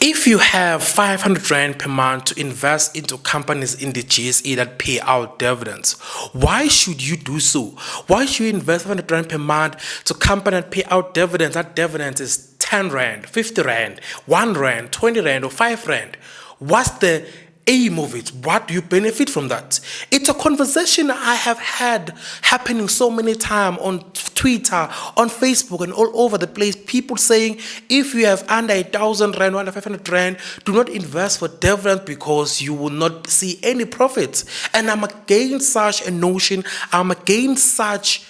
If you have 500 Rand per month to invest into companies in the GSE that pay out dividends, why should you do so? Why should you invest 500 Rand per month to companies that pay out dividends? That dividends is 10 Rand, 50 Rand, 1 Rand, 20 Rand, or 5 Rand. What's the aim of it? What do you benefit from that? It's a conversation I have had happening so many times on Twitter, on Facebook, and all over the place. People saying if you have under 1,000 Rand, under 500 Rand, do not invest for dividends because you will not see any profits. And I'm against such a notion. I'm against such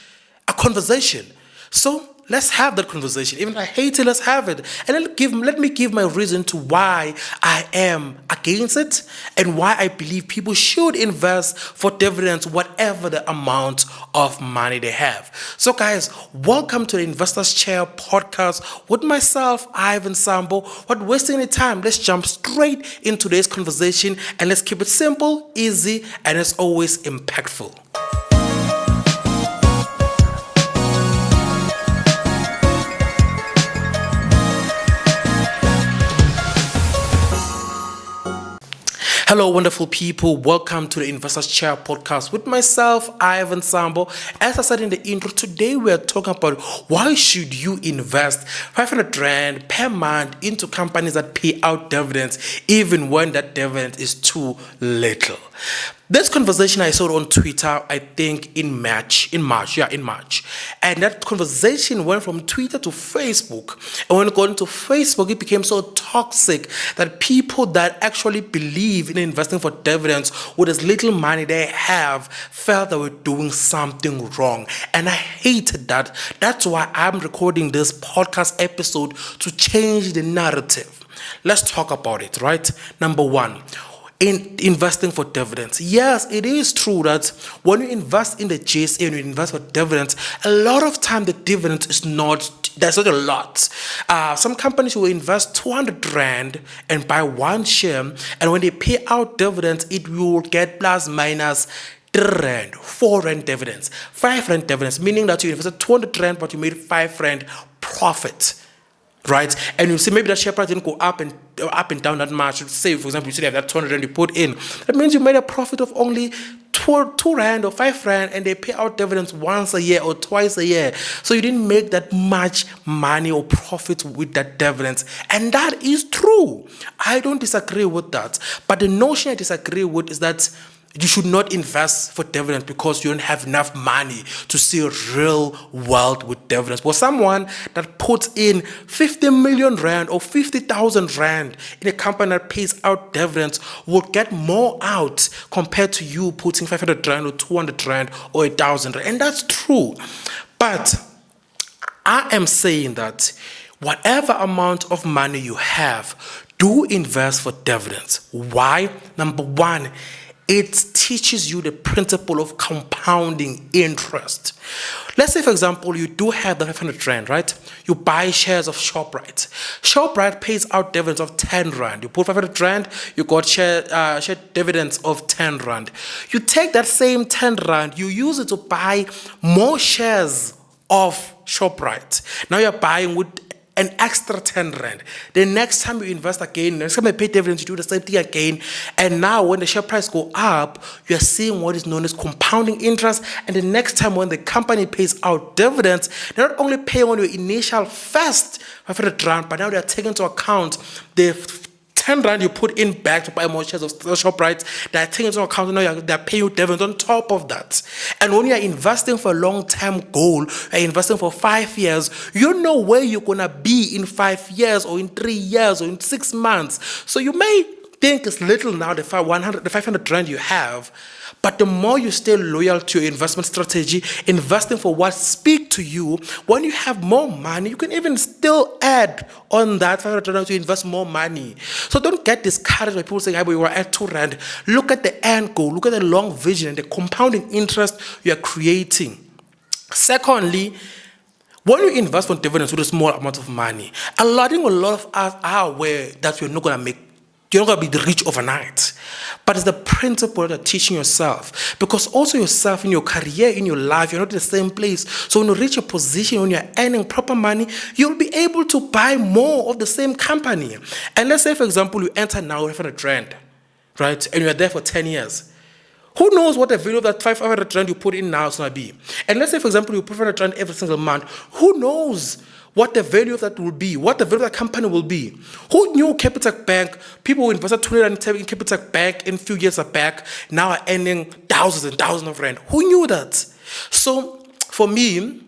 a conversation. So let's have that conversation. Even if I hate it, let's have it. And let me give my reason to why I am against it and why I believe people should invest for dividends, whatever the amount of money they have. So guys, welcome to the Investors Chair podcast with myself, Ivan Sambo. Without wasting any time, let's jump straight into today's conversation and let's keep it simple, easy, and as always, impactful. Hello, wonderful people. Welcome to the Investors Chair podcast with myself, Ivan Sambo. As I said in the intro, today we are talking about why should you invest 500 Rand per month into companies that pay out dividends, even when that dividend is too little. This conversation I saw on Twitter, I think in March. And that conversation went from Twitter to Facebook. And when it got into Facebook, it became so toxic that people that actually believe in investing for dividends with as little money they have felt they were doing something wrong. And I hated that. That's why I'm recording this podcast episode to change the narrative. Let's talk about it, right? Number one, in investing for dividends. Yes, it is true that when you invest in the GSA and you invest for dividends, a lot of time the dividend is there's not a lot. Some companies will invest 200 Rand and buy one share, and when they pay out dividends, it will get plus minus 3 Rand, 4 Rand dividends, 5 Rand dividends, meaning that you invested 200 Rand but you made 5 Rand profit. Right, and you see maybe that share price didn't go up and down that much. Say, for example, you see that 200 Rand you put in, that means you made a profit of only 2 Rand or 5 Rand, and they pay out dividends once a year or twice a year. So you didn't make that much money or profit with that dividends, and that is true. I don't disagree with that, but the notion I disagree with is that you should not invest for dividends because you don't have enough money to see real wealth with dividends. But someone that puts in 50 million Rand or 50,000 Rand in a company that pays out dividends will get more out compared to you putting 500 Rand or 200 Rand or 1,000 Rand. And that's true. But I am saying that whatever amount of money you have, do invest for dividends. Why? Number one, it teaches you the principle of compounding interest. Let's say, for example, you do have the 500 Rand, right? You buy shares of ShopRite. ShopRite pays out dividends of 10 Rand. You put 500 Rand, you got share dividends of 10 Rand. You take that same 10 Rand, you use it to buy more shares of ShopRite. Now you're buying with an extra 10 Rand. The next time you invest again, next time you pay dividends, you do the same thing again. And now when the share price go up, you are seeing what is known as compounding interest. And the next time when the company pays out dividends, they're not only paying on your initial first 500 Rand, but now they are taking into account the 10 Rand you put in back to buy more shares of ShopRite. They're taking into account now they're paying you dividends on top of that. And when you're investing for a long-term goal, you're investing for 5 years, you know where you're going to be in 5 years or in 3 years or in 6 months. So you may think it's little now, the 500 Rand you have, but the more you stay loyal to your investment strategy, investing for what speaks to you, when you have more money, you can even still add on that 500 Rand to invest more money. So don't get discouraged by people saying, "Hey, we were at 2 Rand." Look at the end goal, look at the long vision and the compounding interest you are creating. Secondly, when you invest for dividends with a small amount of money, a lot of us are aware that we're not going to make You're not going to be rich overnight. But it's the principle that you're teaching yourself. Because also yourself in your career, in your life, you're not in the same place. So when you reach a position, when you're earning proper money, you'll be able to buy more of the same company. And let's say, for example, you enter now with a trend, right? And you're there for 10 years. Who knows what the value of that 500 rand you put in now is going to be? And let's say, for example, you put 500 rand every single month. Who knows what the value of that will be, what the value of that company will be? Who knew Capitec Bank, people who invested 20 rand in Capitec Bank in a few years back, now are earning thousands and thousands of rand? Who knew that? So, for me,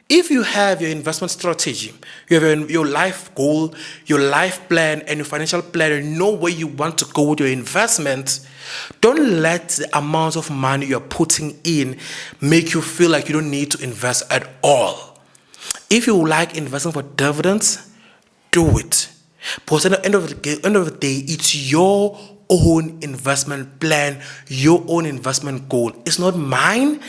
if you have your investment strategy, you have your life goal, your life plan, and your financial plan, and know where you want to go with your investment, don't let the amount of money you're putting in make you feel like you don't need to invest at all. If you like investing for dividends, do it. Because at the end of the day, it's your own investment plan, your own investment goal. It's not mine.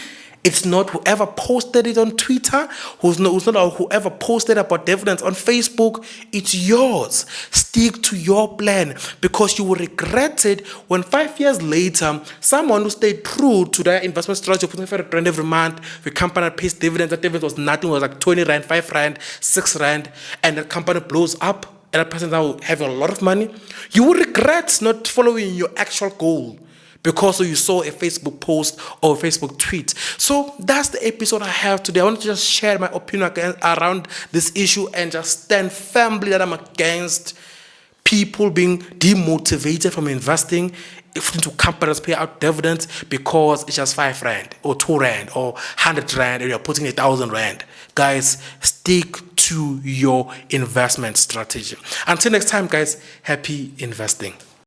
It's not whoever posted it on Twitter, who's not whoever posted about dividends on Facebook. It's yours. Stick to your plan, because you will regret it when 5 years later, someone who stayed true to their investment strategy, putting 5 rand every month, the company that pays dividends, that dividend was nothing, was like 20 rand, 5 rand, 6 rand, and the company blows up, and that person now having a lot of money. You will regret not following your actual goal, because you saw a Facebook post or a Facebook tweet. So that's the episode I have today. I want to just share my opinion around this issue and just stand firmly that I'm against people being demotivated from investing into companies pay out dividends because it's just 5 rand or 2 rand or 100 rand and you're putting 1,000 rand. Guys, stick to your investment strategy. Until next time, guys, happy investing.